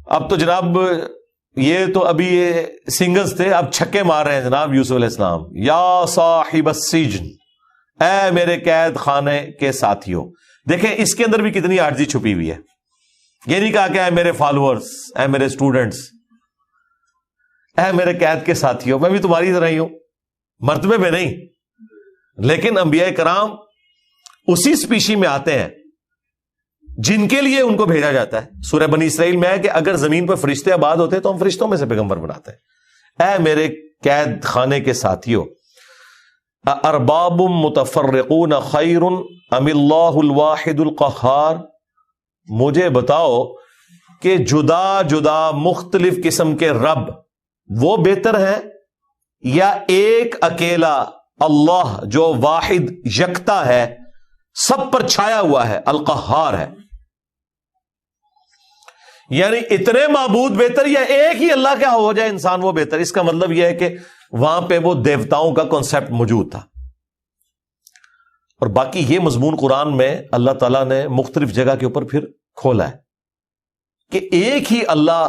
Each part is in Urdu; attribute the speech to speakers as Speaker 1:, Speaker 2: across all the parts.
Speaker 1: اب تو جناب یہ تو ابھی یہ سنگلز تھے، اب چھکے مار رہے ہیں جناب یوسف علیہ السلام، یا صاحب السجن، اے میرے قید خانے کے ساتھیوں. دیکھیں اس کے اندر بھی کتنی عاجزی چھپی ہوئی ہے. یہ نہیں کہا کہ اے میرے فالوورز، اے میرے اسٹوڈنٹس، اے میرے قید کے ساتھیوں، میں بھی تمہاری طرح ہی ہوں، مرتبے میں نہیں. لیکن انبیاء کرام اسی سپیشی میں آتے ہیں جن کے لیے ان کو بھیجا جاتا ہے. سورہ بنی اسرائیل میں ہے کہ اگر زمین پر فرشتے آباد ہوتے تو ہم فرشتوں میں سے پیغمبر بناتے ہیں. اے میرے قید خانے کے ساتھیوں، ارباب متفرقون خیر ام اللہ الواحد القہار، مجھے بتاؤ کہ جدا جدا مختلف قسم کے رب وہ بہتر ہیں یا ایک اکیلا اللہ جو واحد یکتا ہے، سب پر چھایا ہوا ہے، القہار ہے. یعنی اتنے معبود بہتر یا ایک ہی اللہ کا ہو جائے انسان وہ بہتر. اس کا مطلب یہ ہے کہ وہاں پہ وہ دیوتاؤں کا کانسیپٹ موجود تھا. اور باقی یہ مضمون قرآن میں اللہ تعالیٰ نے مختلف جگہ کے اوپر پھر کھولا ہے کہ ایک ہی اللہ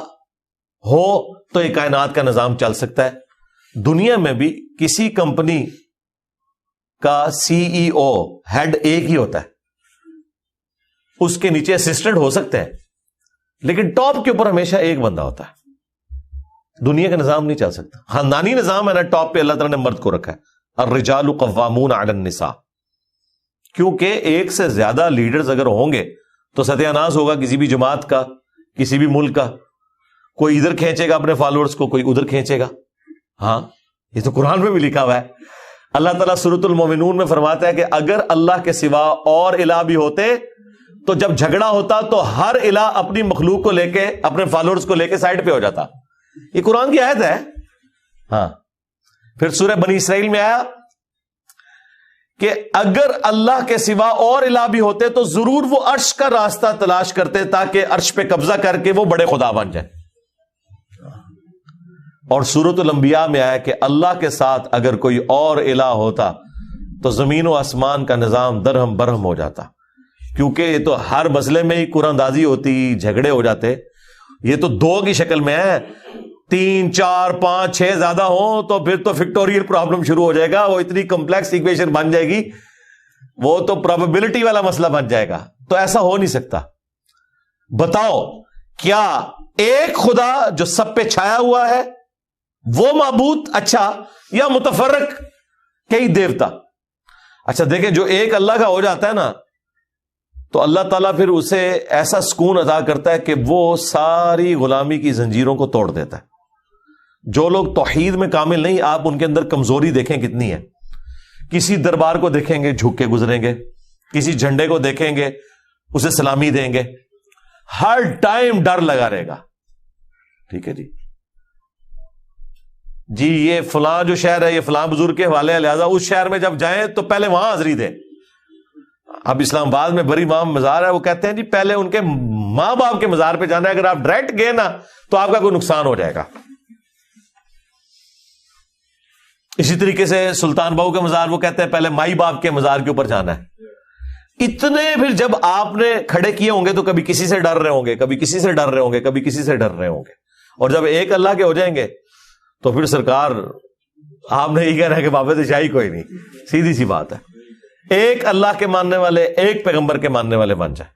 Speaker 1: ہو تو یہ کائنات کا نظام چل سکتا ہے. دنیا میں بھی کسی کمپنی کا سی ای او ہیڈ ایک ہی ہوتا ہے، اس کے نیچے اسسٹنٹ ہو سکتے ہیں، لیکن ٹاپ کے اوپر ہمیشہ ایک بندہ ہوتا ہے. دنیا کا نظام نہیں چل سکتا. خاندانی نظام ہے نا، ٹاپ پہ اللہ تعالیٰ نے مرد کو رکھا ہے، الرجال قوامون علی النساء. کیونکہ ایک سے زیادہ لیڈرز اگر ہوں گے تو ستیہ ناس ہوگا کسی بھی جماعت کا، کسی بھی ملک کا. کوئی ادھر کھینچے گا اپنے فالوورز کو، کوئی ادھر کھینچے گا. ہاں یہ تو قرآن میں بھی لکھا ہوا ہے. اللہ تعالیٰ سورۃ المومنون میں فرماتا ہے کہ اگر اللہ کے سوا اور الہ بھی ہوتے تو جب جھگڑا ہوتا تو ہر الہ اپنی مخلوق کو لے کے، اپنے فالوورز کو لے کے سائڈ پہ ہو جاتا. یہ قرآن کی آیت ہے. ہاں پھر سورہ بنی اسرائیل میں آیا کہ اگر اللہ کے سوا اور الہ بھی ہوتے تو ضرور وہ عرش کا راستہ تلاش کرتے تاکہ عرش پہ قبضہ کر کے وہ بڑے خدا بن جائے. اور سورۃ الانبیاء میں آیا کہ اللہ کے ساتھ اگر کوئی اور الہ ہوتا تو زمین و آسمان کا نظام درہم برہم ہو جاتا. کیونکہ یہ تو ہر مسئلے میں ہی قرآن اندازی ہوتی، جھگڑے ہو جاتے. یہ تو دو کی شکل میں ہے، 3 4 5 6 زیادہ ہوں تو پھر تو فیکٹوریل پرابلم شروع ہو جائے گا. وہ اتنی کمپلیکس ایکویشن بن جائے گی، وہ تو پروبیبلٹی والا مسئلہ بن جائے گا. تو ایسا ہو نہیں سکتا. بتاؤ کیا ایک خدا جو سب پہ چھایا ہوا ہے وہ معبود اچھا یا متفرق کئی دیوتا؟ اچھا دیکھیں جو ایک اللہ کا ہو جاتا ہے نا تو اللہ تعالیٰ پھر اسے ایسا سکون عطا کرتا ہے کہ وہ ساری غلامی کی زنجیروں کو توڑ دیتا ہے. جو لوگ توحید میں کامل نہیں، آپ ان کے اندر کمزوری دیکھیں کتنی ہے. کسی دربار کو دیکھیں گے جھک کے گزریں گے، کسی جھنڈے کو دیکھیں گے اسے سلامی دیں گے، ہر ٹائم ڈر لگا رہے گا. ٹھیک ہے جی یہ فلاں جو شہر ہے یہ فلاں بزرگ کے حوالے ہے، لہذا اس شہر میں جب جائیں تو پہلے وہاں حاضری دیں. اب اسلام آباد میں بری امام مزار ہے، وہ کہتے ہیں جی پہلے ان کے ماں باپ کے مزار پہ جانا ہے، اگر آپ ڈائریکٹ گئے نا تو آپ کا کوئی نقصان ہو جائے گا. اسی طریقے سے سلطان بہو کے مزار وہ کہتے ہیں پہلے مائی باپ کے مزار کے اوپر جانا ہے. اتنے پھر جب آپ نے کھڑے کیے ہوں گے تو کبھی کسی سے ڈر رہے ہوں گے، کبھی کسی سے ڈر رہے ہوں گے، کبھی کسی سے ڈر رہے ہوں گے. اور جب ایک اللہ کے ہو جائیں گے تو پھر سرکار آپ نے یہ کہنا ہے کہ بابت شاہی کوئی نہیں. سیدھی سی بات ہے، ایک اللہ کے ماننے والے، ایک پیغمبر کے ماننے والے بن جائیں.